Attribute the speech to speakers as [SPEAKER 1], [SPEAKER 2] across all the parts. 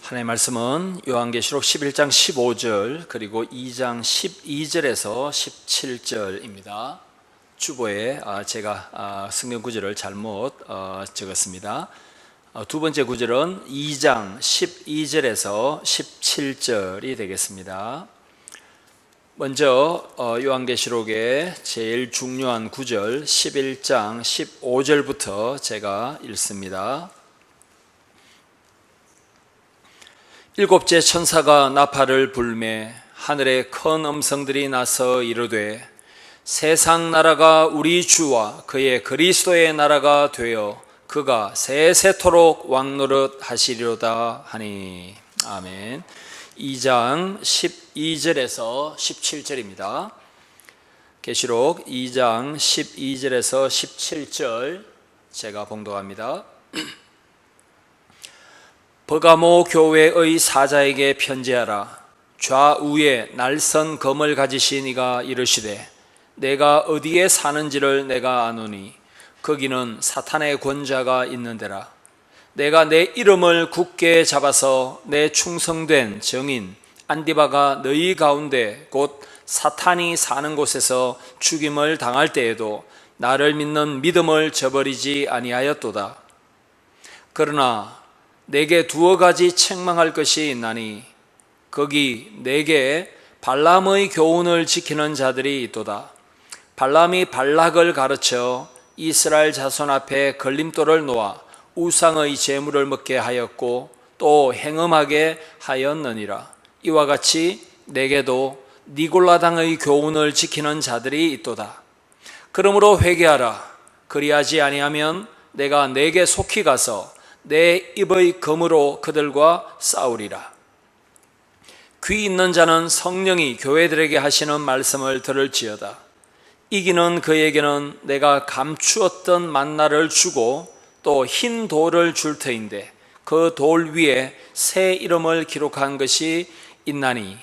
[SPEAKER 1] 하나님의 말씀은 요한계시록 11장 15절 그리고 2장 12절에서 17절입니다. 주보에 제가 성경 구절을 잘못 적었습니다. 두 번째 구절은 2장 12절에서 17절이 되겠습니다. 먼저 요한계시록의 제일 중요한 구절 11장 15절부터 제가 읽습니다. 일곱째 천사가 나팔을 불매 하늘에 큰 음성들이 나서 이르되 세상 나라가 우리 주와 그의 그리스도의 나라가 되어 그가 세세토록 왕노릇 하시리로다 하니. 아멘. 2장 12절에서 17절입니다. 계시록 2장 12절에서 17절 제가 봉독합니다. 버가모 교회의 사자에게 편지하라. 좌우에 날선 검을 가지신 이가 이르시되 내가 어디에 사는지를 내가 아노니 거기는 사탄의 권자가 있는 데라. 내가 내 이름을 굳게 잡아서 내 충성된 정인 안디바가 너희 가운데 곧 사탄이 사는 곳에서 죽임을 당할 때에도 나를 믿는 믿음을 저버리지 아니하였도다. 그러나 내게 두어 가지 책망할 것이 있나니 거기 내게 발람의 교훈을 지키는 자들이 있도다. 발람이 발락을 가르쳐 이스라엘 자손 앞에 걸림돌을 놓아 우상의 제물을 먹게 하였고 또 행음하게 하였느니라. 이와 같이 내게도 니골라당의 교훈을 지키는 자들이 있도다. 그러므로 회개하라. 그리하지 아니하면 내가 내게 속히 가서 내 입의 검으로 그들과 싸우리라. 귀 있는 자는 성령이 교회들에게 하시는 말씀을 들을지어다. 이기는 그에게는 내가 감추었던 만나를 주고 또 흰 돌을 줄 터인데 그 돌 위에 새 이름을 기록한 것이 있나니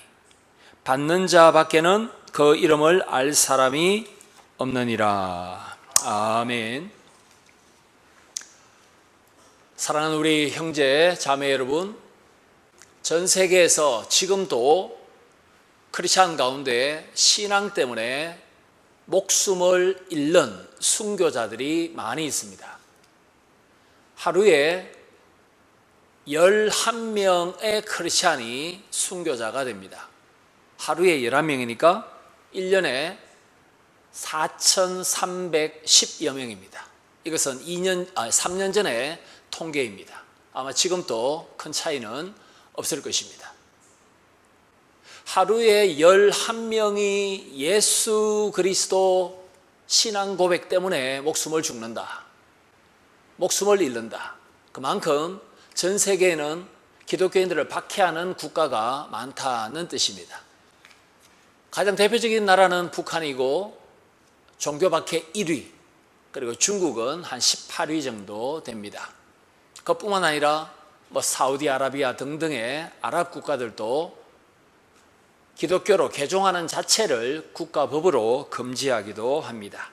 [SPEAKER 1] 받는 자 밖에는 그 이름을 알 사람이 없느니라. 아멘. 사랑하는 우리 형제 자매 여러분, 전 세계에서 지금도 크리스찬 가운데 신앙 때문에 목숨을 잃는 순교자들이 많이 있습니다. 하루에 11명의 크리스찬이 순교자가 됩니다. 하루에 11명이니까 1년에 4,310여 명입니다. 이것은 3년 전에 통계입니다. 아마 지금도 큰 차이는 없을 것입니다. 하루에 11명이 예수 그리스도 신앙 고백 때문에 목숨을 죽는다. 목숨을 잃는다. 그만큼 전 세계에는 기독교인들을 박해하는 국가가 많다는 뜻입니다. 가장 대표적인 나라는 북한이고 종교 박해 1위, 그리고 중국은 한 18위 정도 됩니다. 그뿐만 아니라 사우디아라비아 등등의 아랍 국가들도 기독교로 개종하는 자체를 국가법으로 금지하기도 합니다.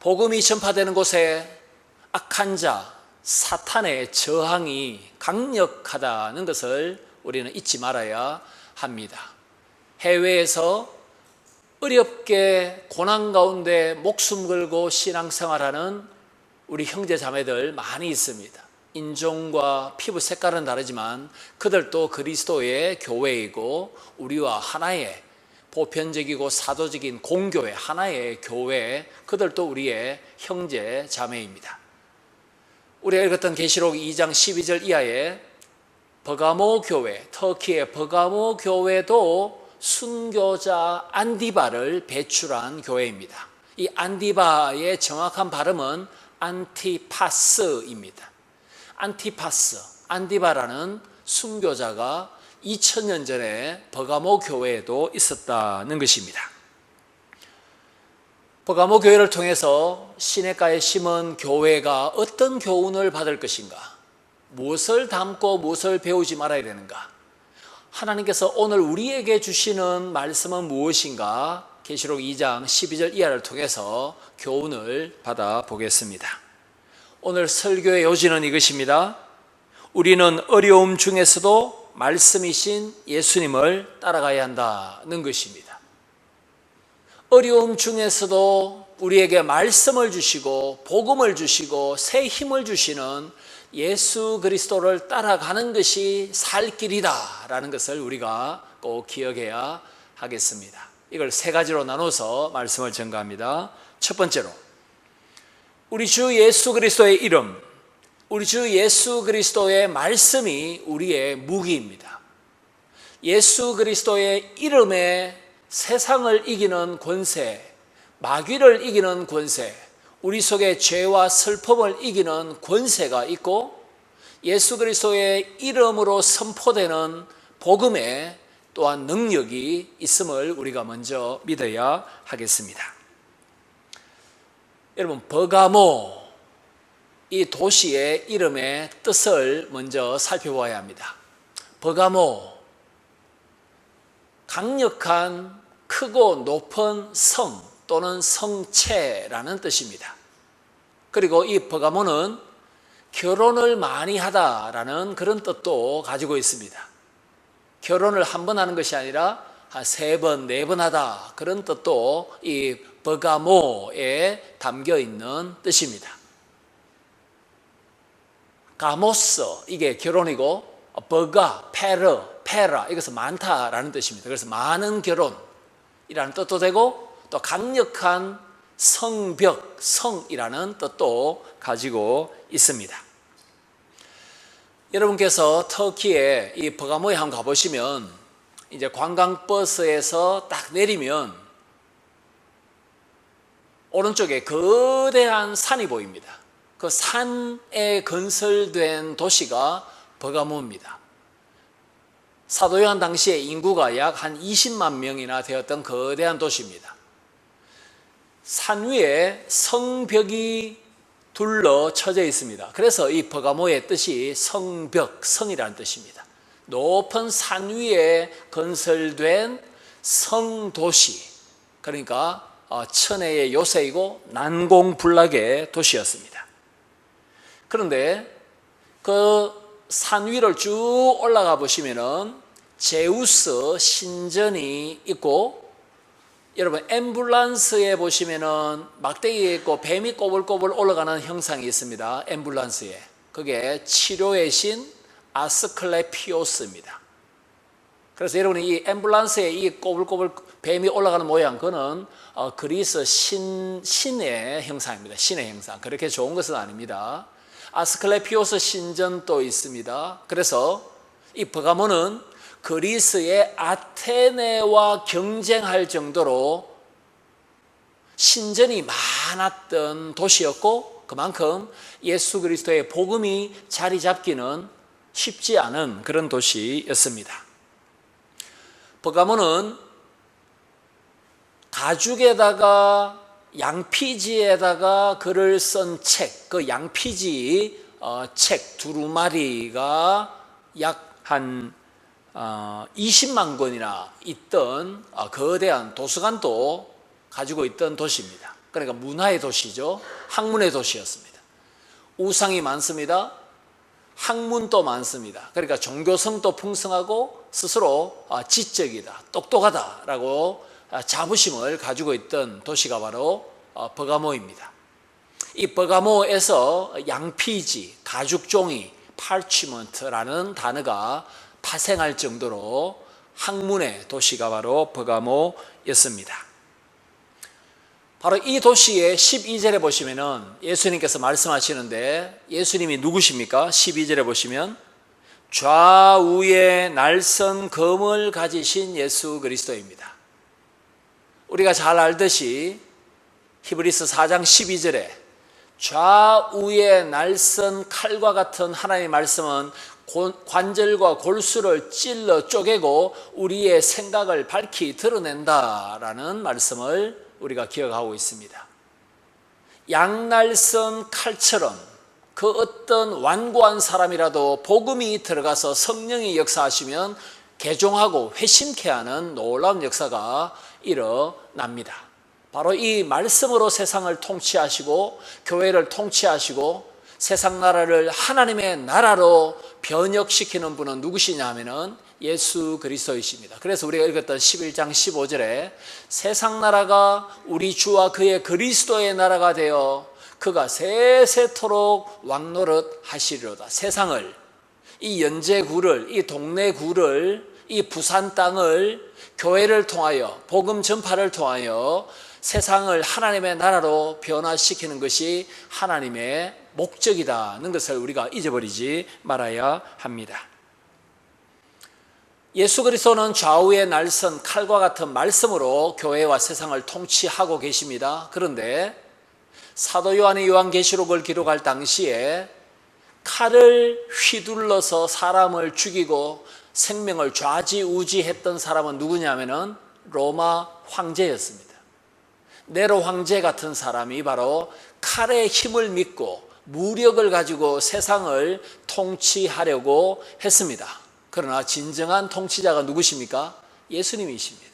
[SPEAKER 1] 복음이 전파되는 곳에 악한 자, 사탄의 저항이 강력하다는 것을 우리는 잊지 말아야 합니다. 해외에서 어렵게 고난 가운데 목숨 걸고 신앙생활하는 우리 형제 자매들 많이 있습니다. 인종과 피부 색깔은 다르지만 그들도 그리스도의 교회이고 우리와 하나의 보편적이고 사도적인 공교회, 하나의 교회, 그들도 우리의 형제 자매입니다. 우리가 읽었던 계시록 2장 12절 이하에 버가모 교회, 터키의 버가모 교회도 순교자 안디바를 배출한 교회입니다. 이 안디바의 정확한 발음은 안티파스입니다. 안티파스, 안디바라는 순교자가 2000년 전에 버가모 교회에도 있었다는 것입니다. 버가모 교회를 통해서 시냇가에 심은 교회가 어떤 교훈을 받을 것인가? 무엇을 담고 무엇을 배우지 말아야 되는가? 하나님께서 오늘 우리에게 주시는 말씀은 무엇인가? 계시록 2장 12절 이하를 통해서 교훈을 받아보겠습니다. 오늘 설교의 요지는 이것입니다. 우리는 어려움 중에서도 말씀이신 예수님을 따라가야 한다는 것입니다. 어려움 중에서도 우리에게 말씀을 주시고 복음을 주시고 새 힘을 주시는 예수 그리스도를 따라가는 것이 살 길이다라는 것을 우리가 꼭 기억해야 하겠습니다. 이걸 세 가지로 나눠서 말씀을 전가합니다. 첫 번째로, 우리 주 예수 그리스도의 이름, 우리 주 예수 그리스도의 말씀이 우리의 무기입니다. 예수 그리스도의 이름에 세상을 이기는 권세, 마귀를 이기는 권세, 우리 속에 죄와 슬픔을 이기는 권세가 있고, 예수 그리스도의 이름으로 선포되는 복음에 또한 능력이 있음을 우리가 먼저 믿어야 하겠습니다. 여러분, 버가모, 이 도시의 이름의 뜻을 먼저 살펴봐야 합니다. 버가모, 강력한 크고 높은 성 또는 성체라는 뜻입니다. 그리고 이 버가모는 결혼을 많이 하다라는 그런 뜻도 가지고 있습니다. 결혼을 한 번 하는 것이 아니라 한 3번, 4번 하다, 그런 뜻도 이 버가모에 담겨 있는 뜻입니다. 가모스, 이게 결혼이고, 버가, 페라, 이것은 많다라는 뜻입니다. 그래서 많은 결혼이라는 뜻도 되고, 또 강력한 성벽, 성이라는 뜻도 가지고 있습니다. 여러분께서 터키에 이 버가모에 한번 가보시면, 이제 관광버스에서 딱 내리면 오른쪽에 거대한 산이 보입니다. 그 산에 건설된 도시가 버가모입니다. 사도 요한 당시에 인구가 약 한 20만 명이나 되었던 거대한 도시입니다. 산 위에 성벽이 둘러쳐져 있습니다. 그래서 이 버가모의 뜻이 성벽, 성이라는 뜻입니다. 높은 산 위에 건설된 성도시, 그러니까 천혜의 요새이고 난공불락의 도시였습니다. 그런데 그 산 위를 쭉 올라가 보시면은 제우스 신전이 있고, 여러분 앰뷸런스에 보시면은 막대기가 있고 뱀이 꼬불꼬불 올라가는 형상이 있습니다. 앰뷸런스에 그게 치료의 신 아스클레피오스입니다. 그래서 여러분이 이 앰뷸런스에 이 꼬불꼬불 뱀이 올라가는 모양, 그거는 그리스 신의 형상입니다. 신의 형상. 그렇게 좋은 것은 아닙니다. 아스클레피오스 신전도 있습니다. 그래서 이 버가모는 그리스의 아테네와 경쟁할 정도로 신전이 많았던 도시였고, 그만큼 예수 그리스도의 복음이 자리 잡기는 쉽지 않은 그런 도시였습니다. 버가모는 가죽에다가 양피지에다가 글을 쓴 책, 그 양피지 책 두루마리가 약 한 20만 권이나 있던 거대한 도서관도 가지고 있던 도시입니다. 그러니까 문화의 도시죠. 학문의 도시였습니다. 우상이 많습니다. 학문도 많습니다. 그러니까 종교성도 풍성하고 스스로 지적이다, 똑똑하다라고 자부심을 가지고 있던 도시가 바로 버가모입니다. 이 버가모에서 양피지, 가죽종이, parchment라는 단어가 파생할 정도로 학문의 도시가 바로 버가모였습니다. 바로 이 도시의 12절에 보시면은 예수님께서 말씀하시는데, 예수님이 누구십니까? 12절에 보시면 좌우에 날선 검을 가지신 예수 그리스도입니다. 우리가 잘 알듯이 히브리서 4장 12절에 좌우에 날선 칼과 같은 하나님의 말씀은 관절과 골수를 찔러 쪼개고 우리의 생각을 밝히 드러낸다라는 말씀을 우리가 기억하고 있습니다. 양날선 칼처럼 그 어떤 완고한 사람이라도 복음이 들어가서 성령이 역사하시면 개종하고 회심케 하는 놀라운 역사가 일어납니다. 바로 이 말씀으로 세상을 통치하시고 교회를 통치하시고 세상 나라를 하나님의 나라로 변혁시키는 분은 누구시냐 하면은 예수 그리스도이십니다. 그래서 우리가 읽었던 11장 15절에 세상 나라가 우리 주와 그의 그리스도의 나라가 되어 그가 세세토록 왕노릇 하시리로다. 세상을, 이 연제구를, 이 동네구를, 이 부산 땅을 교회를 통하여, 복음 전파를 통하여 세상을 하나님의 나라로 변화시키는 것이 하나님의 목적이라는 것을 우리가 잊어버리지 말아야 합니다. 예수 그리스도는 좌우의 날선 칼과 같은 말씀으로 교회와 세상을 통치하고 계십니다. 그런데 사도 요한이 요한계시록을 기록할 당시에 칼을 휘둘러서 사람을 죽이고 생명을 좌지우지했던 사람은 누구냐면은 로마 황제였습니다. 네로 황제 같은 사람이 바로 칼의 힘을 믿고 무력을 가지고 세상을 통치하려고 했습니다. 그러나 진정한 통치자가 누구십니까? 예수님이십니다.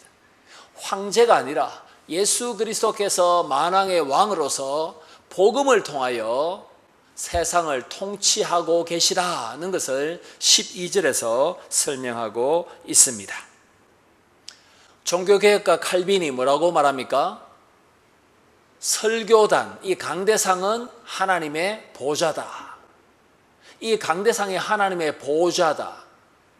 [SPEAKER 1] 황제가 아니라 예수 그리스도께서 만왕의 왕으로서 복음을 통하여 세상을 통치하고 계시다는 것을 12절에서 설명하고 있습니다. 종교개혁가 칼빈이 뭐라고 말합니까? 설교단, 이 강대상은 하나님의 보좌다. 이 강대상이 하나님의 보좌다.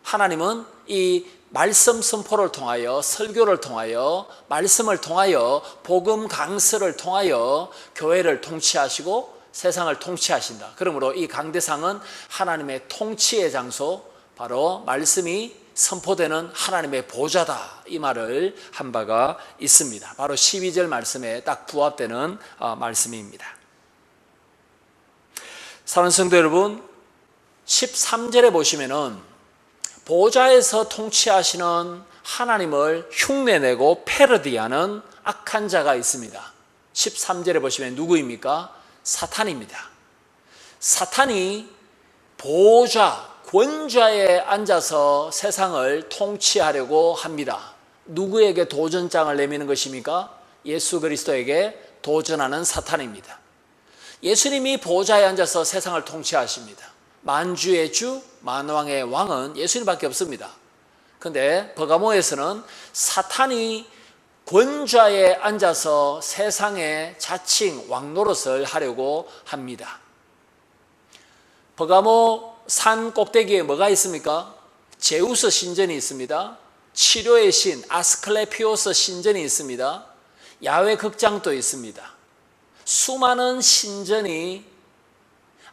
[SPEAKER 1] 하나님은 이 말씀 선포를 통하여, 설교를 통하여, 말씀을 통하여, 복음 강서를 통하여 교회를 통치하시고 세상을 통치하신다. 그러므로 이 강대상은 하나님의 통치의 장소, 바로 말씀이 선포되는 하나님의 보좌다, 이 말을 한 바가 있습니다. 바로 12절 말씀에 딱 부합되는 말씀입니다. 사랑하는 성도 여러분, 13절에 보시면은 보좌에서 통치하시는 하나님을 흉내내고 패러디하는 악한 자가 있습니다. 13절에 보시면 누구입니까? 사탄입니다. 사탄이 보좌, 권좌에 앉아서 세상을 통치하려고 합니다. 누구에게 도전장을 내미는 것입니까? 예수 그리스도에게 도전하는 사탄입니다. 예수님이 보좌에 앉아서 세상을 통치하십니다. 만주의 주, 만왕의 왕은 예수님밖에 없습니다. 그런데 버가모에서는 사탄이 권좌에 앉아서 세상의 자칭 왕노릇을 하려고 합니다. 버가모 산 꼭대기에 뭐가 있습니까? 제우스 신전이 있습니다. 치료의 신 아스클레피오스 신전이 있습니다. 야훼 극장도 있습니다. 수많은 신전이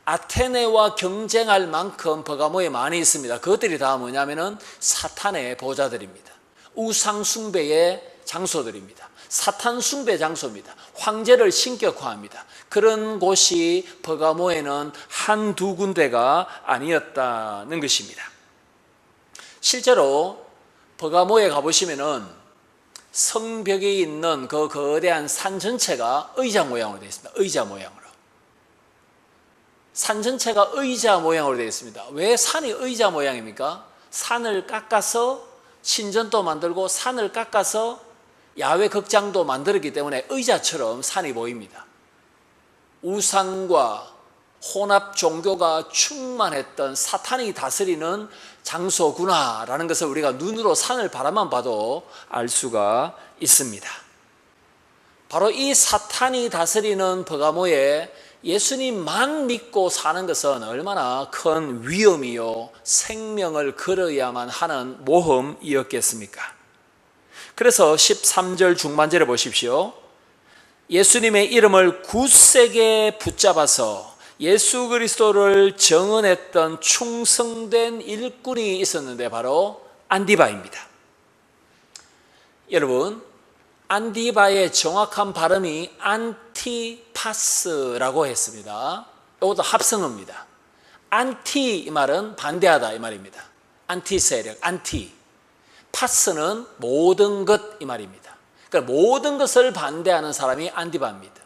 [SPEAKER 1] 아테네와 경쟁할 만큼 버가모에 많이 있습니다. 그것들이 다 뭐냐면은 사탄의 보좌들입니다. 우상 숭배의 장소들입니다. 사탄 숭배 장소입니다. 황제를 신격화합니다. 그런 곳이 버가모에는 한두 군데가 아니었다는 것입니다. 실제로 버가모에 가보시면은 성벽에 있는 그 거대한 산 전체가 의자 모양으로 되어 있습니다. 의자 모양으로. 산 전체가 의자 모양으로 되어 있습니다. 왜 산이 의자 모양입니까? 산을 깎아서 신전도 만들고 산을 깎아서 야훼 극장도 만들었기 때문에 의자처럼 산이 보입니다. 우상과 혼합 종교가 충만했던 사탄이 다스리는 장소구나라는 것을 우리가 눈으로 산을 바라만 봐도 알 수가 있습니다. 바로 이 사탄이 다스리는 버가모에 예수님만 믿고 사는 것은 얼마나 큰 위험이요 생명을 걸어야만 하는 모험이었겠습니까? 그래서 13절 중반절에 보십시오. 예수님의 이름을 굳세게 붙잡아서 예수 그리스도를 정언했던 충성된 일꾼이 있었는데 바로 안디바입니다. 여러분, 안디바의 정확한 발음이 안티파스라고 했습니다. 이것도 합성어입니다. 안티 이 말은 반대하다 이 말입니다. 안티 세력, 안티. 파스는 모든 것 이 말입니다. 그러니까 모든 것을 반대하는 사람이 안디바입니다.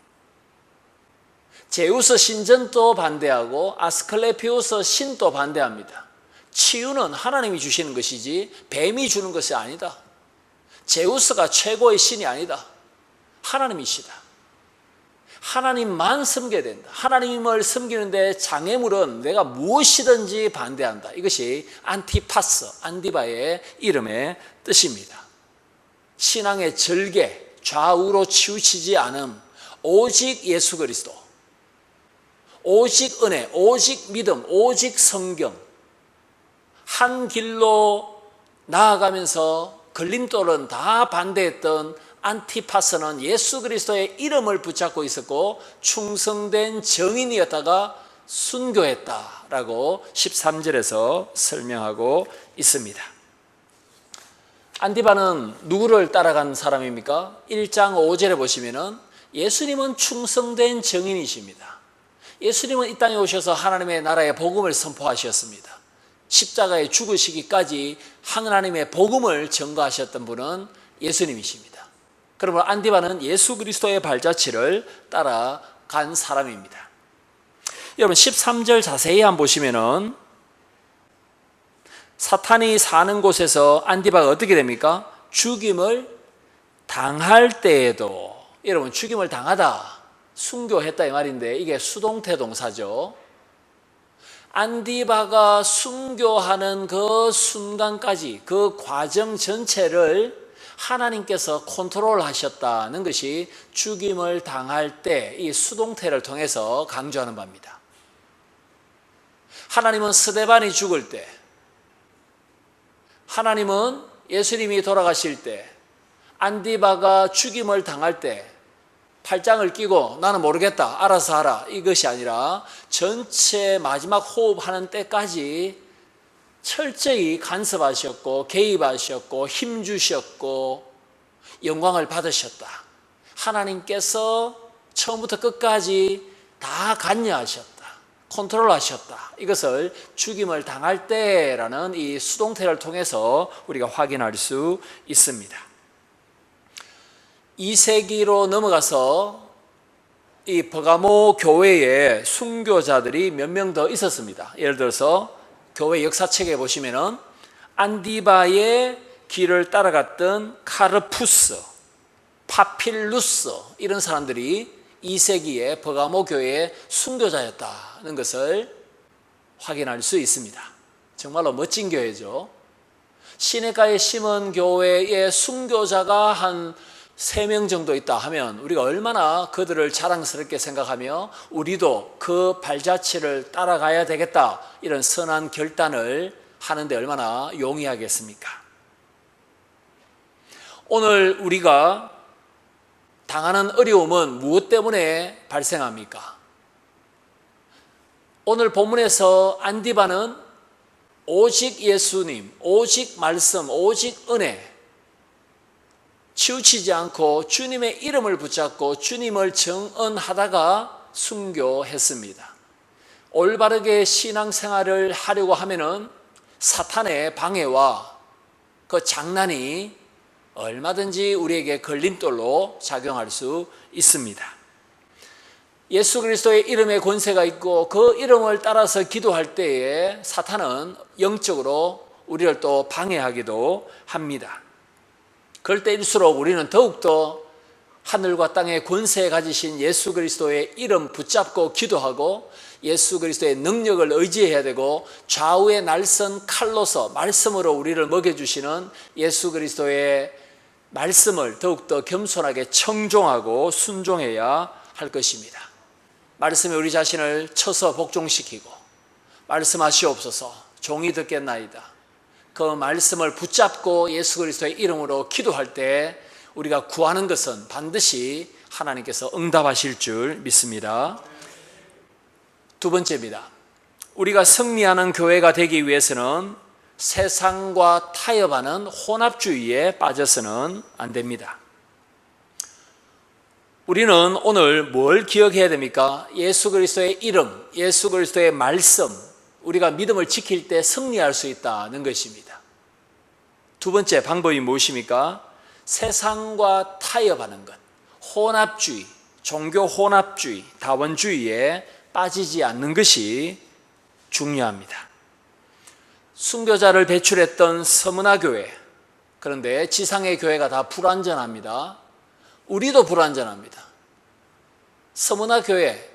[SPEAKER 1] 제우스 신전도 반대하고 아스클레피오스 신도 반대합니다. 치유는 하나님이 주시는 것이지 뱀이 주는 것이 아니다. 제우스가 최고의 신이 아니다. 하나님이시다. 하나님만 섬겨야 된다. 하나님을 섬기는데 장애물은 내가 무엇이든지 반대한다. 이것이 안티파스, 안디바의 이름의 뜻입니다. 신앙의 절개, 좌우로 치우치지 않음, 오직 예수 그리스도, 오직 은혜, 오직 믿음, 오직 성경, 한 길로 나아가면서 걸림돌은 다 반대했던 안티파스는 예수 그리스도의 이름을 붙잡고 있었고 충성된 정인이었다가 순교했다라고 13절에서 설명하고 있습니다. 안디바는 누구를 따라간 사람입니까? 1장 5절에 보시면은 예수님은 충성된 정인이십니다. 예수님은 이 땅에 오셔서 하나님의 나라의 복음을 선포하셨습니다. 십자가에 죽으시기까지 하나님의 복음을 전가하셨던 분은 예수님이십니다. 그러면 안디바는 예수 그리스도의 발자취를 따라간 사람입니다. 여러분 13절 자세히 한번 보시면은 사탄이 사는 곳에서 안디바가 어떻게 됩니까? 죽임을 당할 때에도, 여러분 죽임을 당하다, 순교했다 이 말인데 이게 수동태 동사죠. 안디바가 순교하는 그 순간까지 그 과정 전체를 하나님께서 컨트롤하셨다는 것이 죽임을 당할 때 이 수동태를 통해서 강조하는 바입니다. 하나님은 스데반이 죽을 때, 하나님은 예수님이 돌아가실 때, 안디바가 죽임을 당할 때 팔짱을 끼고 나는 모르겠다, 알아서 하라, 이것이 아니라 전체 마지막 호흡하는 때까지 철저히 간섭하셨고 개입하셨고 힘주셨고 영광을 받으셨다. 하나님께서 처음부터 끝까지 다 관여하셨다, 컨트롤하셨다. 이것을 죽임을 당할 때라는 이 수동태를 통해서 우리가 확인할 수 있습니다. 2세기로 넘어가서 이 버가모 교회에 순교자들이 몇 명 더 있었습니다. 예를 들어서 교회 역사책에 보시면은 안디바의 길을 따라갔던 카르푸스, 파필루스 이런 사람들이 2세기에 버가모 교회의 순교자였다는 것을 확인할 수 있습니다. 정말로 멋진 교회죠. 시내가의 시몬 교회의 순교자가 한 3명 정도 있다 하면 우리가 얼마나 그들을 자랑스럽게 생각하며 우리도 그 발자취를 따라가야 되겠다, 이런 선한 결단을 하는데 얼마나 용이하겠습니까? 오늘 우리가 당하는 어려움은 무엇 때문에 발생합니까? 오늘 본문에서 안디바는 오직 예수님, 오직 말씀, 오직 은혜, 치우치지 않고 주님의 이름을 붙잡고 주님을 정언하다가 순교했습니다. 올바르게 신앙생활을 하려고 하면은 사탄의 방해와 그 장난이 얼마든지 우리에게 걸림돌로 작용할 수 있습니다. 예수 그리스도의 이름에 권세가 있고 그 이름을 따라서 기도할 때에 사탄은 영적으로 우리를 또 방해하기도 합니다. 그럴 때일수록 우리는 더욱더 하늘과 땅의 권세에 가지신 예수 그리스도의 이름 붙잡고 기도하고 예수 그리스도의 능력을 의지해야 되고 좌우의 날선 칼로서 말씀으로 우리를 먹여주시는 예수 그리스도의 말씀을 더욱더 겸손하게 청종하고 순종해야 할 것입니다. 말씀에 우리 자신을 쳐서 복종시키고 말씀하시옵소서 종이 듣겠나이다. 그 말씀을 붙잡고 예수 그리스도의 이름으로 기도할 때 우리가 구하는 것은 반드시 하나님께서 응답하실 줄 믿습니다. 두 번째입니다. 우리가 승리하는 교회가 되기 위해서는 세상과 타협하는 혼합주의에 빠져서는 안 됩니다. 우리는 오늘 뭘 기억해야 됩니까? 예수 그리스도의 이름, 예수 그리스도의 말씀, 우리가 믿음을 지킬 때 승리할 수 있다는 것입니다. 두 번째 방법이 무엇입니까? 세상과 타협하는 것, 혼합주의, 종교 혼합주의, 다원주의에 빠지지 않는 것이 중요합니다. 순교자를 배출했던 서문화 교회, 그런데 지상의 교회가 다 불완전합니다. 우리도 불완전합니다. 스무나 교회,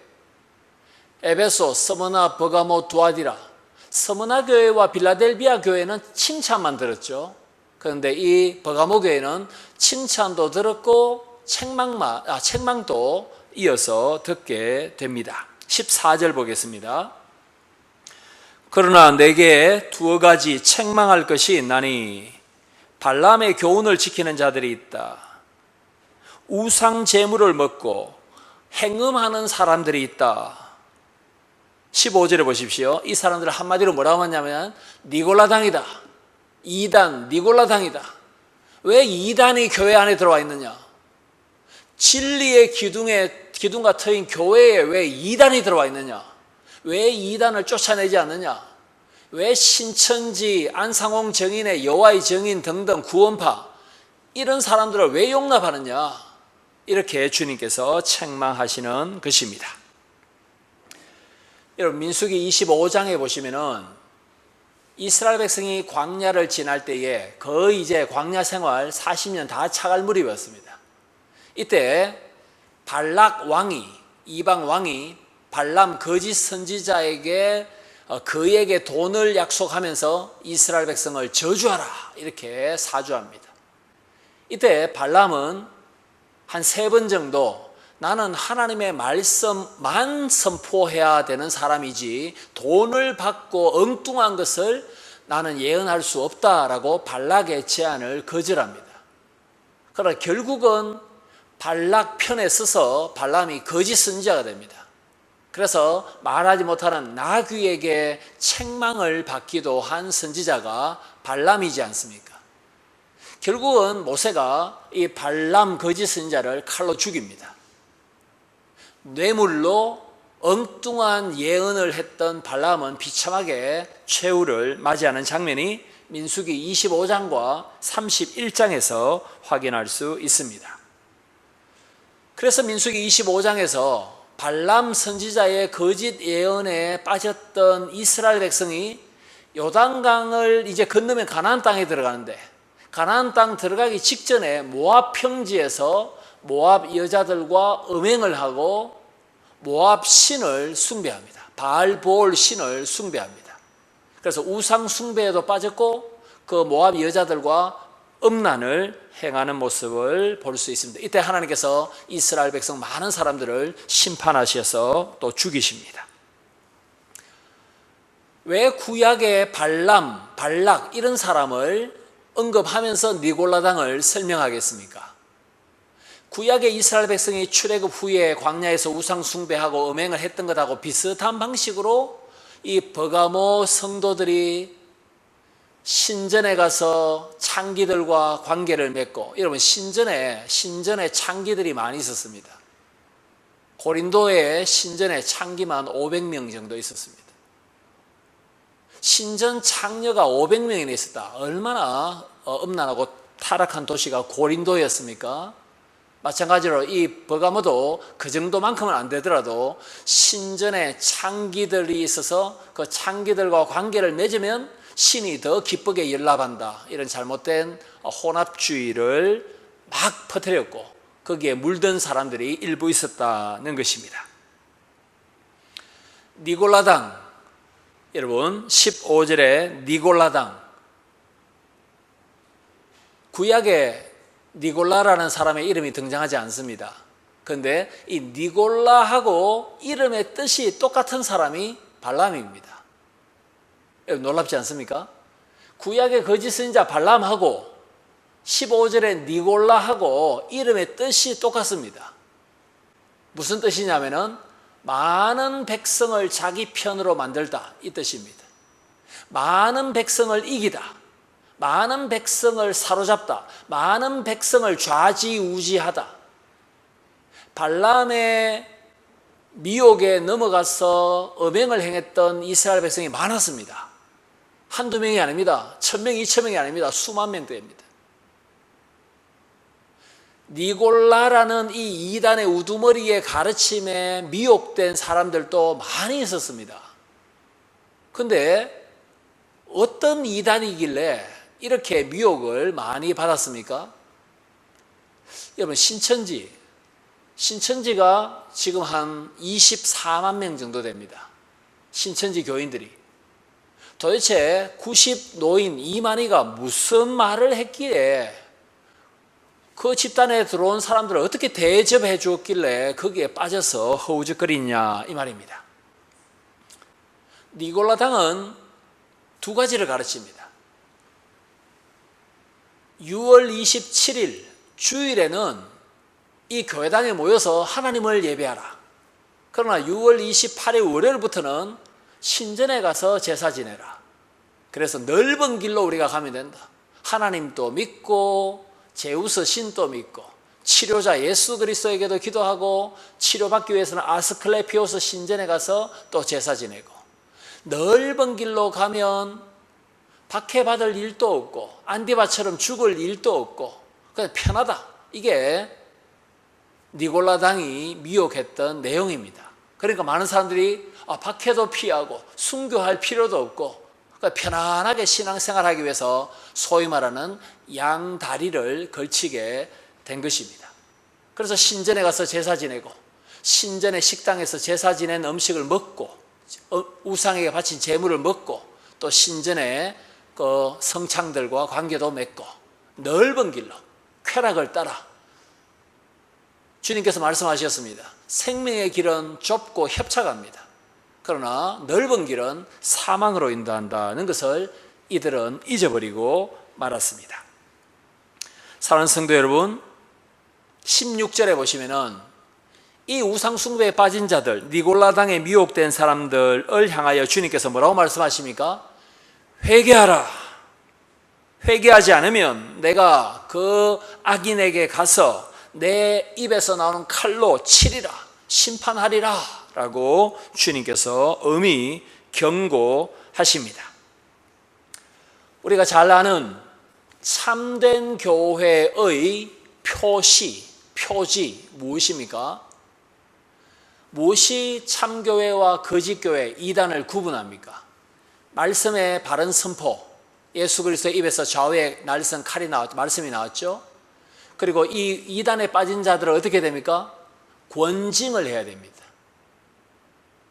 [SPEAKER 1] 에베소, 스무나, 버가모, 두아디라, 스무나 교회와 빌라델비아 교회는 칭찬만 들었죠. 그런데 이 버가모 교회는 칭찬도 들었고 책망도 이어서 듣게 됩니다. 14절 보겠습니다. 그러나 내게 두어 가지 책망할 것이 있나니 발람의 교훈을 지키는 자들이 있다. 우상 제물을 먹고 행음하는 사람들이 있다. 15절에 보십시오. 이 사람들을 한마디로 뭐라고 하냐면 니골라당이다. 이단, 니골라당이다. 왜 이단이 교회 안에 들어와 있느냐? 진리의 기둥과 터인 교회에 왜 이단이 들어와 있느냐? 왜 이단을 쫓아내지 않느냐? 왜 신천지, 안상홍 정인의 여호와의 정인 등등 구원파 이런 사람들을 왜 용납하느냐? 이렇게 주님께서 책망하시는 것입니다. 여러분 민수기 25장에 보시면은 이스라엘 백성이 광야를 지날 때에 거의 이제 광야 생활 40년 다 차갈 무렵이었습니다. 이때 발락 왕이, 이방 왕이 발람 거짓 선지자에게 그에게 돈을 약속하면서 이스라엘 백성을 저주하라 이렇게 사주합니다. 이때 발람은 한 3번 정도 나는 하나님의 말씀만 선포해야 되는 사람이지 돈을 받고 엉뚱한 것을 나는 예언할 수 없다라고 발락의 제안을 거절합니다. 그러나 결국은 발락 편에 서서 발람이 거짓 선지자가 됩니다. 그래서 말하지 못하는 나귀에게 책망을 받기도 한 선지자가 발람이지 않습니까? 결국은 모세가 이 발람 거짓 선지자를 칼로 죽입니다. 뇌물로 엉뚱한 예언을 했던 발람은 비참하게 최후를 맞이하는 장면이 민수기 25장과 31장에서 확인할 수 있습니다. 그래서 민수기 25장에서 발람 선지자의 거짓 예언에 빠졌던 이스라엘 백성이 요단강을 이제 건너면 가나안 땅에 들어가는데 가나안 땅 들어가기 직전에 모압 평지에서 모압 여자들과 음행을 하고 모압 신을 숭배합니다. 바알보올 신을 숭배합니다. 그래서 우상 숭배에도 빠졌고 그 모압 여자들과 음란을 행하는 모습을 볼 수 있습니다. 이때 하나님께서 이스라엘 백성 많은 사람들을 심판하셔서 또 죽이십니다. 왜 구약의 발람, 발락 이런 사람을 언급하면서 니골라당을 설명하겠습니까? 구약의 이스라엘 백성이 출애굽 후에 광야에서 우상 숭배하고 음행을 했던 것하고 비슷한 방식으로 이 버가모 성도들이 신전에 가서 창기들과 관계를 맺고, 여러분 신전에 창기들이 많이 있었습니다. 고린도에 신전에 창기만 500명 정도 있었습니다. 신전 창녀가 500명이나 있었다. 얼마나 음란하고 타락한 도시가 고린도였습니까? 마찬가지로 이 버가모도 그 정도만큼은 안 되더라도 신전에 창기들이 있어서 그 창기들과 관계를 맺으면 신이 더 기쁘게 연락한다. 이런 잘못된 혼합주의를 막 퍼뜨렸고 거기에 물든 사람들이 일부 있었다는 것입니다. 니골라당, 여러분 15절에 니골라당, 구약에 니골라라는 사람의 이름이 등장하지 않습니다. 그런데 이 니골라하고 이름의 뜻이 똑같은 사람이 발람입니다. 놀랍지 않습니까? 구약의 거짓 선지자 발람하고 15절의 니골라하고 이름의 뜻이 똑같습니다. 무슨 뜻이냐면은 많은 백성을 자기 편으로 만들다 이 뜻입니다. 많은 백성을 이기다, 많은 백성을 사로잡다, 많은 백성을 좌지우지하다. 발람의 미혹에 넘어가서 음행을 행했던 이스라엘 백성이 많았습니다. 한두 명이 아닙니다. 1000명, 2000명이 아닙니다. 수만 명대입니다. 니골라라는 이 이단의 우두머리의 가르침에 미혹된 사람들도 많이 있었습니다. 그런데 어떤 이단이길래 이렇게 미혹을 많이 받았습니까? 여러분 신천지, 신천지가 지금 한 24만 명 정도 됩니다. 신천지 교인들이. 도대체 90 노인 이만희가 무슨 말을 했기에 그 집단에 들어온 사람들을 어떻게 대접해 주었길래 거기에 빠져서 허우적거리냐 이 말입니다. 니골라당은 두 가지를 가르칩니다. 6월 27일 주일에는 이 교회당에 모여서 하나님을 예배하라. 그러나 6월 28일 월요일부터는 신전에 가서 제사 지내라. 그래서 넓은 길로 우리가 가면 된다. 하나님도 믿고 제우스 신도 믿고 치료자 예수 그리스도에게도 기도하고 치료받기 위해서는 아스클레피오스 신전에 가서 또 제사 지내고, 넓은 길로 가면 박해받을 일도 없고 안디바처럼 죽을 일도 없고 그냥 편하다. 이게 니골라당이 미혹했던 내용입니다. 그러니까 많은 사람들이 박해도 피하고 순교할 필요도 없고 그러니까 편안하게 신앙생활하기 위해서 소위 말하는 양다리를 걸치게 된 것입니다. 그래서 신전에 가서 제사 지내고 신전의 식당에서 제사 지낸 음식을 먹고 우상에게 바친 제물을 먹고 또 신전의 그 성창들과 관계도 맺고 넓은 길로 쾌락을 따라 주님께서 말씀하셨습니다. 생명의 길은 좁고 협착합니다. 그러나 넓은 길은 사망으로 인도한다는 것을 이들은 잊어버리고 말았습니다. 사랑하는 성도 여러분, 16절에 보시면은 이 우상숭배에 빠진 자들, 니골라당에 미혹된 사람들을 향하여 주님께서 뭐라고 말씀하십니까? 회개하라. 회개하지 않으면 내가 그 악인에게 가서 내 입에서 나오는 칼로 치리라, 심판하리라 라고 주님께서 엄히 경고하십니다. 우리가 잘 아는 참된 교회의 표지 무엇입니까? 무엇이 참교회와 거짓교회 이단을 구분합니까? 말씀의 바른 선포, 예수 그리스도의 입에서 좌우에 날선 칼이 말씀이 나왔죠. 그리고 이 이단에 빠진 자들은 어떻게 됩니까? 권징을 해야 됩니다.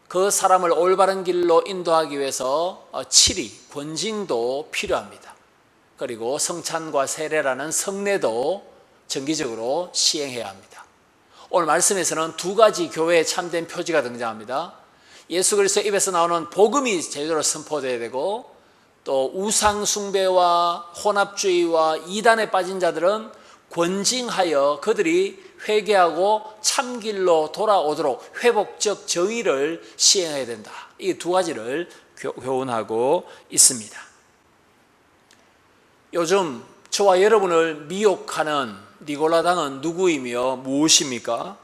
[SPEAKER 1] 그 사람을 올바른 길로 인도하기 위해서 치리, 권징도 필요합니다. 그리고 성찬과 세례라는 성례도 정기적으로 시행해야 합니다. 오늘 말씀에서는 두 가지 교회의 참된 표지가 등장합니다. 예수 그리스도의 입에서 나오는 복음이 제대로 선포되어야 되고, 또 우상 숭배와 혼합주의와 이단에 빠진 자들은 권징하여 그들이 회개하고 참길로 돌아오도록 회복적 정의를 시행해야 된다. 이 두 가지를 교훈하고 있습니다. 요즘 저와 여러분을 미혹하는 니골라당은 누구이며 무엇입니까?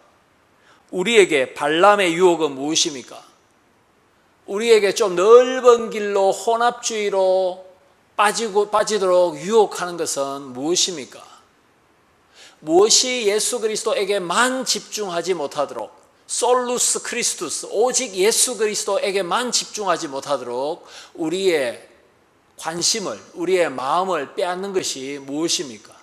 [SPEAKER 1] 우리에게 발람의 유혹은 무엇입니까? 우리에게 좀 넓은 길로 혼합주의로 빠지도록 유혹하는 것은 무엇입니까? 무엇이 예수 그리스도에게만 집중하지 못하도록, 솔루스 크리스투스, 오직 예수 그리스도에게만 집중하지 못하도록 우리의 관심을, 우리의 마음을 빼앗는 것이 무엇입니까?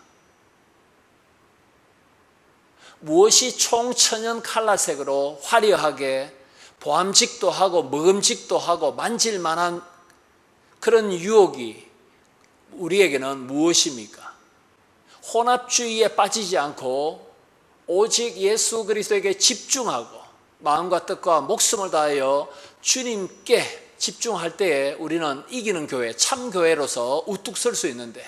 [SPEAKER 1] 무엇이 총천연 칼라색으로 화려하게 보암직도 하고 먹음직도 하고 만질만한 그런 유혹이 우리에게는 무엇입니까? 혼합주의에 빠지지 않고 오직 예수 그리스도에게 집중하고 마음과 뜻과 목숨을 다하여 주님께 집중할 때에 우리는 이기는 교회, 참교회로서 우뚝 설 수 있는데,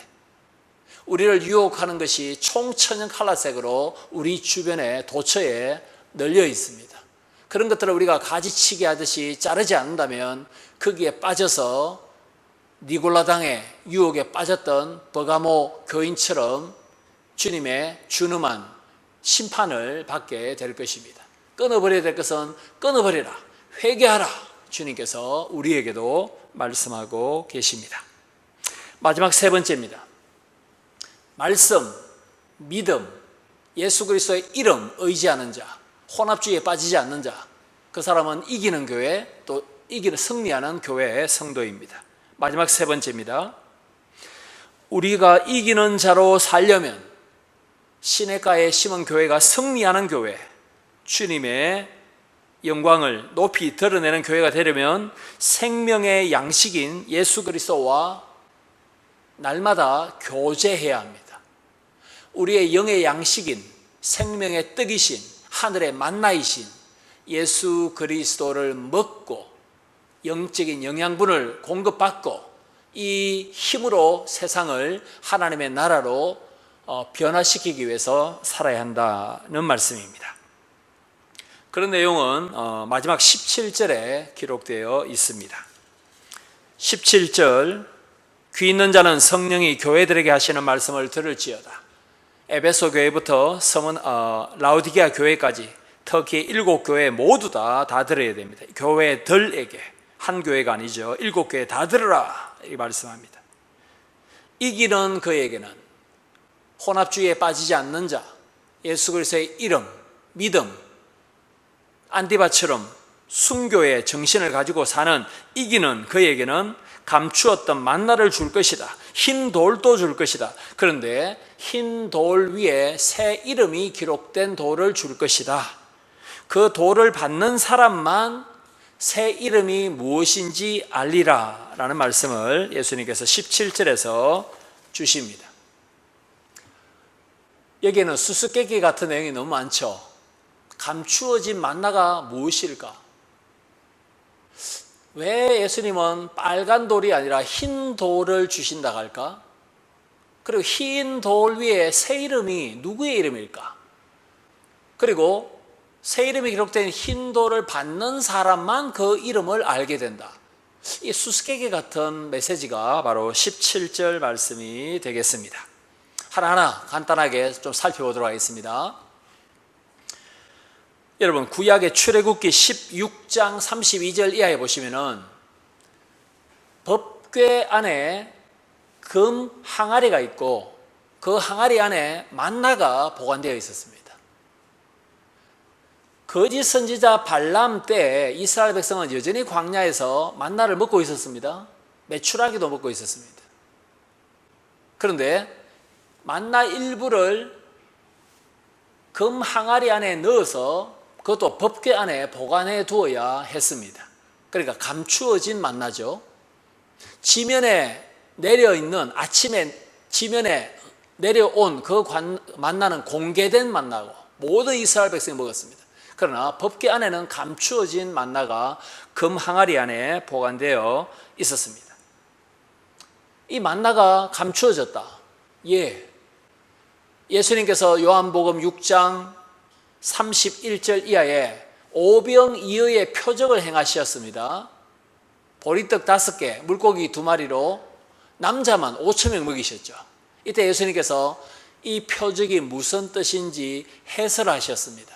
[SPEAKER 1] 우리를 유혹하는 것이 총천연 칼라색으로 우리 주변에 도처에 널려 있습니다. 그런 것들을 우리가 가지치기 하듯이 자르지 않는다면 거기에 빠져서 니골라당의 유혹에 빠졌던 버가모 교인처럼 주님의 준엄한 심판을 받게 될 것입니다. 끊어버려야 될 것은 끊어버리라, 회개하라, 주님께서 우리에게도 말씀하고 계십니다. 마지막 세 번째입니다. 말씀, 믿음, 예수 그리스도의 이름 의지하는 자, 혼합주의에 빠지지 않는 자, 그 사람은 이기는 교회, 또 승리하는 교회의 성도입니다. 마지막 세 번째입니다. 우리가 이기는 자로 살려면 시냇가에 심은 교회가 승리하는 교회, 주님의 영광을 높이 드러내는 교회가 되려면 생명의 양식인 예수 그리스도와 날마다 교제해야 합니다. 우리의 영의 양식인 생명의 떡이신 하늘의 만나이신 예수 그리스도를 먹고 영적인 영양분을 공급받고 이 힘으로 세상을 하나님의 나라로 변화시키기 위해서 살아야 한다는 말씀입니다. 그런 내용은 마지막 17절에 기록되어 있습니다. 17절, 귀 있는 자는 성령이 교회들에게 하시는 말씀을 들을지어다. 에베소 교회부터 라우디게아 교회까지 터키의 7교회 모두 다 들어야 됩니다. 교회들에게, 한 교회가 아니죠. 7교회 다 들으라 이 말씀합니다. 이기는 그에게는 혼합주의에 빠지지 않는 자, 예수 그리스도의 이름, 믿음, 안디바처럼 순교의 정신을 가지고 사는 이기는 그에게는 감추었던 만나를 줄 것이다. 흰 돌도 줄 것이다. 그런데 흰 돌 위에 새 이름이 기록된 돌을 줄 것이다. 그 돌을 받는 사람만 새 이름이 무엇인지 알리라 라는 말씀을 예수님께서 17절에서 주십니다. 여기에는 수수께끼 같은 내용이 너무 많죠. 감추어진 만나가 무엇일까? 왜 예수님은 빨간 돌이 아니라 흰 돌을 주신다고 할까? 그리고 흰 돌 위에 새 이름이 누구의 이름일까? 그리고 새 이름이 기록된 흰 돌을 받는 사람만 그 이름을 알게 된다. 이 수수께끼 같은 메시지가 바로 17절 말씀이 되겠습니다. 하나하나 간단하게 좀 살펴보도록 하겠습니다. 여러분, 구약의 출애굽기 16장 32절 이하에 보시면은 법궤 안에 금 항아리가 있고 그 항아리 안에 만나가 보관되어 있었습니다. 거짓 선지자 발람 때 이스라엘 백성은 여전히 광야에서 만나를 먹고 있었습니다. 메추라기도 먹고 있었습니다. 그런데 만나 일부를 금 항아리 안에 넣어서 그것도 법궤 안에 보관해 두어야 했습니다. 그러니까 감추어진 만나죠. 지면에 내려있는, 아침에 지면에 내려온 그 만나는 공개된 만나고 모든 이스라엘 백성이 먹었습니다. 그러나 법궤 안에는 감추어진 만나가 금 항아리 안에 보관되어 있었습니다. 이 만나가 감추어졌다. 예수님께서 요한복음 6장 31절 이하에 오병이어의 표적을 행하셨습니다. 보리떡 5개, 물고기 2마리로 남자만 5,000명 먹이셨죠. 이때 예수님께서 이 표적이 무슨 뜻인지 해설하셨습니다.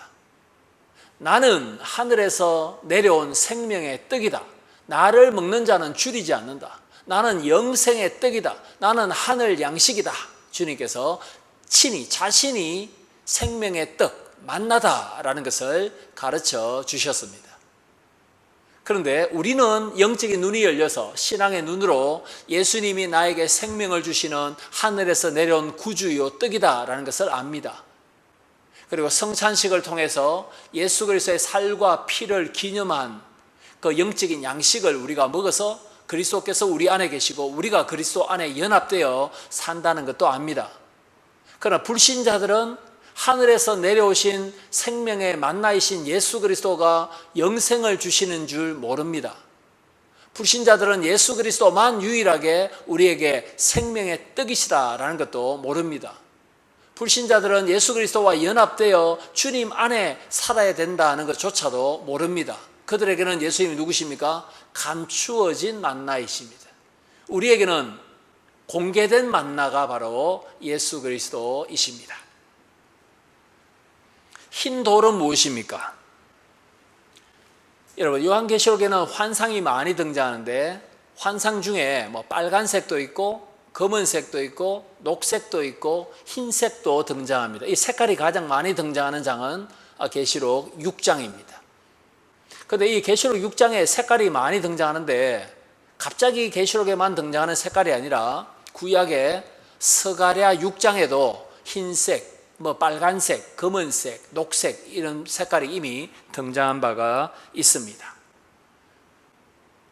[SPEAKER 1] 나는 하늘에서 내려온 생명의 떡이다. 나를 먹는 자는 줄이지 않는다. 나는 영생의 떡이다. 나는 하늘 양식이다. 주님께서 친히 자신이 생명의 떡, 만나다라는 것을 가르쳐 주셨습니다. 그런데 우리는 영적인 눈이 열려서 신앙의 눈으로 예수님이 나에게 생명을 주시는 하늘에서 내려온 구주요 떡이다라는 것을 압니다. 그리고 성찬식을 통해서 예수 그리스도의 살과 피를 기념한 그 영적인 양식을 우리가 먹어서 그리스도께서 우리 안에 계시고 우리가 그리스도 안에 연합되어 산다는 것도 압니다. 그러나 불신자들은 하늘에서 내려오신 생명의 만나이신 예수 그리스도가 영생을 주시는 줄 모릅니다. 불신자들은 예수 그리스도만 유일하게 우리에게 생명의 떡이시다라는 것도 모릅니다. 불신자들은 예수 그리스도와 연합되어 주님 안에 살아야 된다는 것조차도 모릅니다. 그들에게는 예수님이 누구십니까? 감추어진 만나이십니다. 우리에게는 공개된 만나가 바로 예수 그리스도이십니다. 흰 돌은 무엇입니까? 여러분, 요한계시록에는 환상이 많이 등장하는데 환상 중에 빨간색도 있고 검은색도 있고 녹색도 있고 흰색도 등장합니다. 이 색깔이 가장 많이 등장하는 장은 계시록 6장입니다. 그런데 이 계시록 6장에 색깔이 많이 등장하는데 갑자기 계시록에만 등장하는 색깔이 아니라 구약의 스가랴 6장에도 흰색, 뭐 빨간색, 검은색, 녹색 이런 색깔이 이미 등장한 바가 있습니다.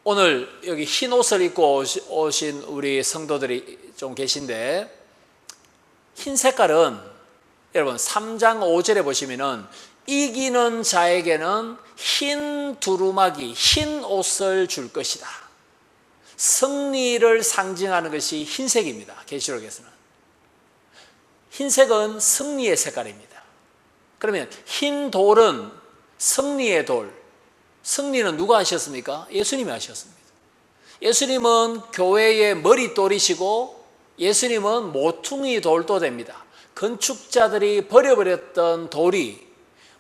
[SPEAKER 1] 오늘 여기 흰 옷을 입고 오신 우리 성도들이 좀 계신데, 흰 색깔은 여러분 3장 5절에 보시면은 이기는 자에게는 흰 두루마기, 흰 옷을 줄 것이다. 승리를 상징하는 것이 흰색입니다. 계시록에서는 흰색은 승리의 색깔입니다. 그러면 흰 돌은 승리의 돌, 승리는 누가 하셨습니까? 예수님이 하셨습니다. 예수님은 교회의 머릿돌이시고 예수님은 모퉁이 돌도 됩니다. 건축자들이 버려버렸던 돌이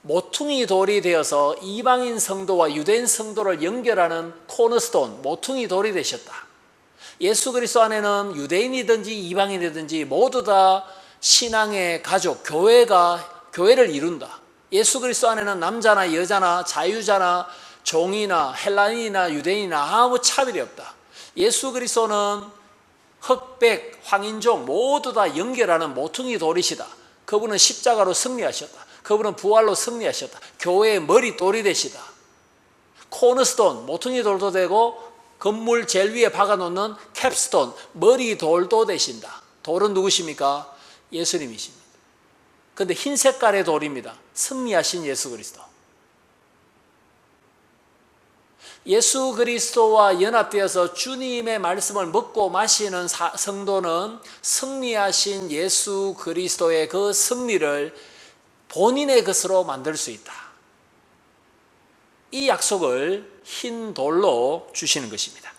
[SPEAKER 1] 모퉁이 돌이 되어서 이방인 성도와 유대인 성도를 연결하는 코너스톤, 모퉁이 돌이 되셨다. 예수 그리스도 안에는 유대인이든지 이방인이든지 모두 다 신앙의 가족, 교회를 이룬다. 예수 그리스도 안에는 남자나 여자나 자유자나 종이나 헬라인이나 유대인이나 아무 차별이 없다. 예수 그리스도는 흑백, 황인종 모두 다 연결하는 모퉁이 돌이시다. 그분은 십자가로 승리하셨다. 그분은 부활로 승리하셨다. 교회의 머리돌이 되시다. 코너스톤, 모퉁이 돌도 되고 건물 제일 위에 박아놓는 캡스톤, 머리돌도 되신다. 돌은 누구십니까? 예수님이십니다. 그런데 흰 색깔의 돌입니다. 승리하신 예수 그리스도. 예수 그리스도와 연합되어서 주님의 말씀을 먹고 마시는 성도는 승리하신 예수 그리스도의 그 승리를 본인의 것으로 만들 수 있다. 이 약속을 흰 돌로 주시는 것입니다.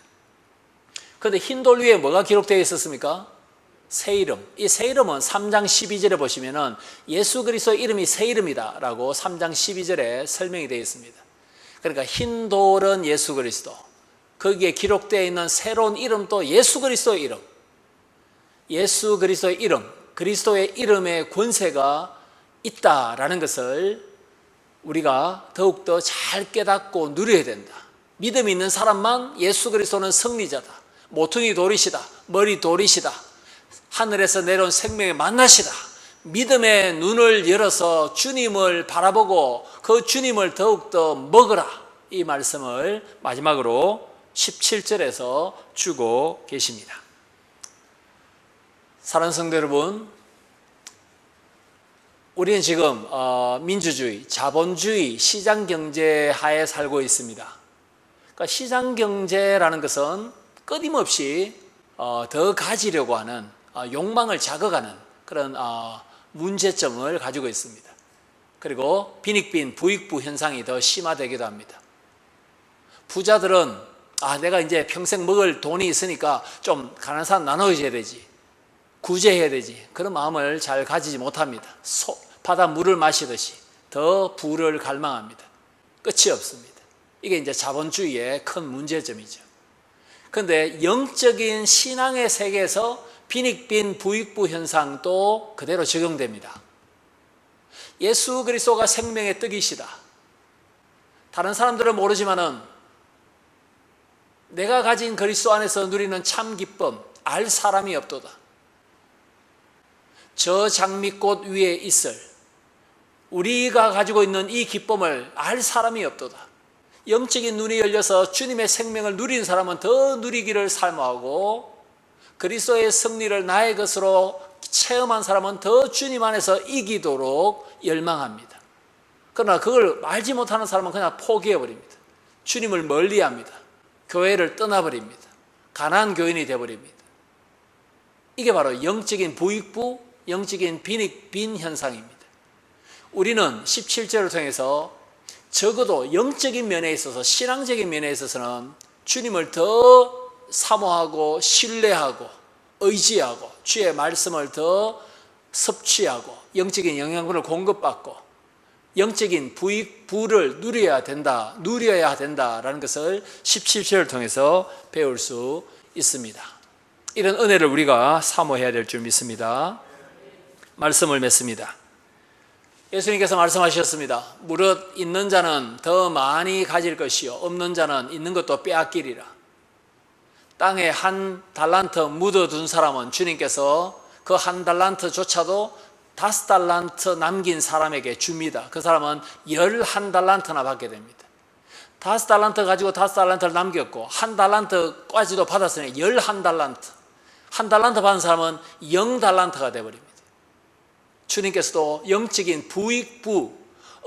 [SPEAKER 1] 그런데 흰 돌 위에 뭐가 기록되어 있었습니까? 새 이름. 이 새 이름은 3장 12절에 보시면은 예수 그리스도의 이름이 새 이름이다 라고 3장 12절에 설명이 되어 있습니다. 그러니까 흰 돌은 예수 그리스도, 거기에 기록되어 있는 새로운 이름도 예수 그리스도의 이름, 예수 그리스도의 이름, 그리스도의 이름의 권세가 있다라는 것을 우리가 더욱더 잘 깨닫고 누려야 된다. 믿음 있는 사람만 예수 그리스도는 승리자다. 모퉁이 돌이시다. 머리 돌이시다. 하늘에서 내려온 생명의 만나시다. 믿음의 눈을 열어서 주님을 바라보고 그 주님을 더욱더 먹으라. 이 말씀을 마지막으로 17절에서 주고 계십니다. 사랑하는 성도 여러분, 우리는 지금 민주주의, 자본주의, 시장경제 하에 살고 있습니다. 그러니까 시장경제라는 것은 끊임없이 더 가지려고 하는 욕망을 자극하는 그런 문제점을 가지고 있습니다. 그리고 빈익빈 부익부 현상이 더 심화되기도 합니다. 부자들은 내가 이제 평생 먹을 돈이 있으니까 좀 가난한 사람 나눠줘야 되지, 구제해야 되지, 그런 마음을 잘 가지지 못합니다. 바다 물을 마시듯이 더 부를 갈망합니다. 끝이 없습니다. 이게 이제 자본주의의 큰 문제점이죠. 그런데 영적인 신앙의 세계에서 빈익빈 부익부 현상도 그대로 적용됩니다. 예수 그리스도가 생명의 떡이시다. 다른 사람들은 모르지만은 내가 가진 그리스도 안에서 누리는 참 기쁨 알 사람이 없도다. 저 장미꽃 위에 있을 우리가 가지고 있는 이 기쁨을 알 사람이 없도다. 영적인 눈이 열려서 주님의 생명을 누리는 사람은 더 누리기를 사모하고, 그리스도의 승리를 나의 것으로 체험한 사람은 더 주님 안에서 이기도록 열망합니다. 그러나 그걸 알지 못하는 사람은 그냥 포기해버립니다. 주님을 멀리합니다. 교회를 떠나버립니다. 가난한 교인이 되어버립니다. 이게 바로 영적인 부익부, 영적인 빈익빈 현상입니다. 우리는 17절을 통해서 적어도 영적인 면에 있어서, 신앙적인 면에 있어서는 주님을 더 사모하고 신뢰하고 의지하고 주의 말씀을 더 섭취하고 영적인 영양분을 공급받고 영적인 부를 누려야 된다라는 것을 17절을 통해서 배울 수 있습니다. 이런 은혜를 우리가 사모해야 될 줄 믿습니다. 말씀을 맺습니다. 예수님께서 말씀하셨습니다. 무릇 있는 자는 더 많이 가질 것이요 없는 자는 있는 것도 빼앗기리라. 땅에 한 달란트 묻어둔 사람은 주님께서 그 한 달란트조차도 5달란트 남긴 사람에게 줍니다. 그 사람은 11달란트나 받게 됩니다. 5달란트 가지고 5달란트를 남겼고 1달란트까지도 받았으니 11달란트. 1달란트 받은 사람은 0달란트가 되어버립니다. 주님께서도 영적인 부익부,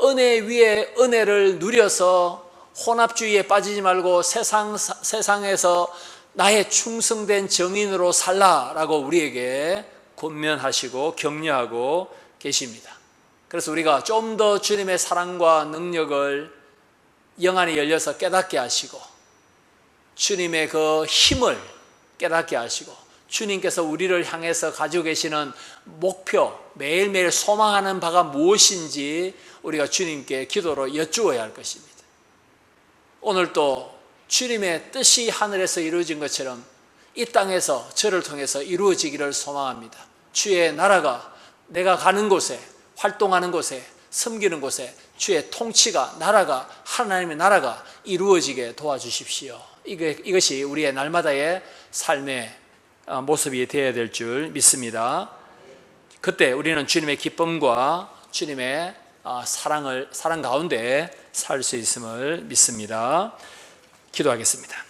[SPEAKER 1] 은혜 위에 은혜를 누려서 혼합주의에 빠지지 말고 세상에서 나의 충성된 정인으로 살라라고 우리에게 권면하시고 격려하고 계십니다. 그래서 우리가 좀 더 주님의 사랑과 능력을 영안이 열려서 깨닫게 하시고 주님의 그 힘을 깨닫게 하시고 주님께서 우리를 향해서 가지고 계시는 목표, 매일매일 소망하는 바가 무엇인지 우리가 주님께 기도로 여쭈어야 할 것입니다. 오늘 또 주님의 뜻이 하늘에서 이루어진 것처럼 이 땅에서 저를 통해서 이루어지기를 소망합니다. 주의 나라가 내가 가는 곳에, 활동하는 곳에, 섬기는 곳에 주의 통치가, 나라가, 하나님의 나라가 이루어지게 도와주십시오. 이것이 우리의 날마다의 삶의 모습이 되어야 될 줄 믿습니다. 그때 우리는 주님의 기쁨과 주님의 사랑 가운데 살 수 있음을 믿습니다. 기도하겠습니다.